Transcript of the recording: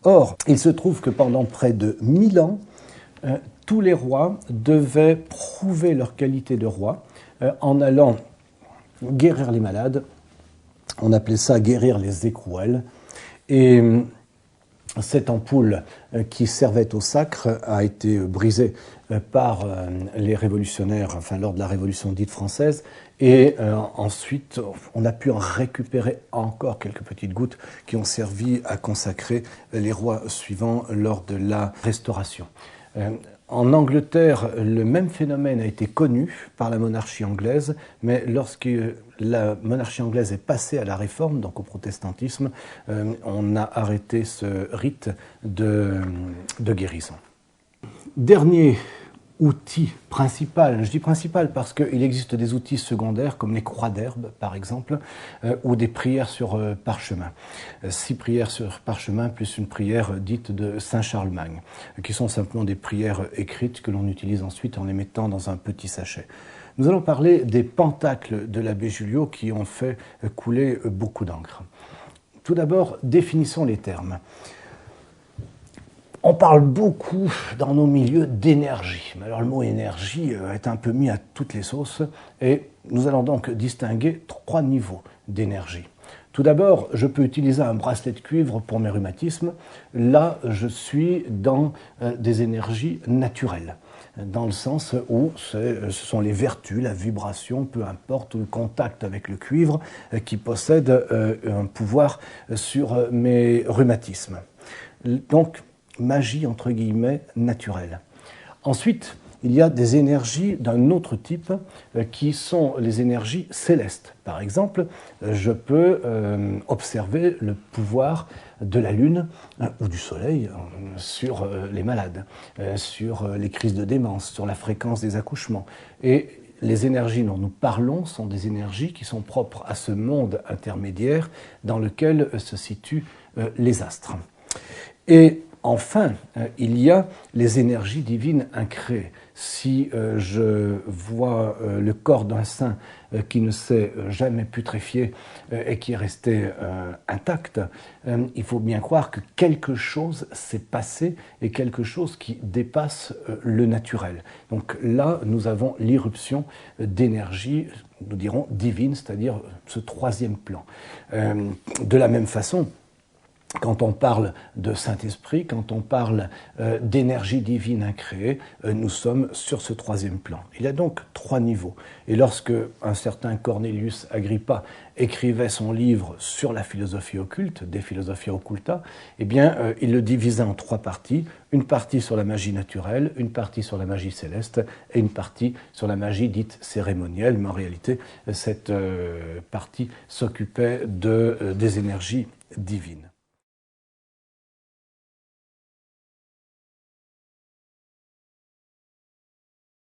Or, il se trouve que pendant près de 1000 ans, tous les rois devaient prouver leur qualité de roi en allant guérir les malades. On appelait ça guérir les écrouelles. Et cette ampoule qui servait au sacre a été brisée par les révolutionnaires, enfin lors de la Révolution dite française, et ensuite on a pu en récupérer encore quelques petites gouttes qui ont servi à consacrer les rois suivants lors de la Restauration. En Angleterre, le même phénomène a été connu par la monarchie anglaise, mais lorsque la monarchie anglaise est passée à la réforme, donc au protestantisme, on a arrêté ce rite de guérison. Dernier outil principal, je dis principal parce qu'il existe des outils secondaires comme les croix d'herbe par exemple, ou des prières sur parchemin. 6 prières sur parchemin plus une prière dite de Saint Charlemagne, qui sont simplement des prières écrites que l'on utilise ensuite en les mettant dans un petit sachet. Nous allons parler des pentacles de l'abbé Julliot qui ont fait couler beaucoup d'encre. Tout d'abord, définissons les termes. On parle beaucoup dans nos milieux d'énergie. Alors le mot énergie est un peu mis à toutes les sauces et nous allons donc distinguer 3 niveaux d'énergie. Tout d'abord, je peux utiliser un bracelet de cuivre pour mes rhumatismes. Là, je suis dans des énergies naturelles, dans le sens où ce sont les vertus, la vibration, peu importe, ou le contact avec le cuivre qui possède un pouvoir sur mes rhumatismes. Donc, magie, entre guillemets, naturelle. Ensuite, il y a des énergies d'un autre type qui sont les énergies célestes. Par exemple, je peux observer le pouvoir de la Lune ou du Soleil sur les malades, sur les crises de démence, sur la fréquence des accouchements. Et les énergies dont nous parlons sont des énergies qui sont propres à ce monde intermédiaire dans lequel se situent les astres. Et enfin, il y a les énergies divines incréées. Si je vois le corps d'un saint qui ne s'est jamais putréfié et qui est resté intact, il faut bien croire que quelque chose s'est passé et quelque chose qui dépasse le naturel. Donc là, nous avons l'irruption d'énergie, nous dirons divine, c'est-à-dire ce 3e plan. De la même façon, quand on parle de Saint-Esprit, quand on parle d'énergie divine incréée, nous sommes sur ce 3e plan. Il y a donc 3 niveaux. Et lorsque un certain Cornelius Agrippa écrivait son livre sur la philosophie occulte, De Philosophia Occulta, eh bien, il le divisait en 3 parties. Une partie sur la magie naturelle, une partie sur la magie céleste et une partie sur la magie dite cérémonielle. Mais en réalité, cette partie s'occupait des énergies divines.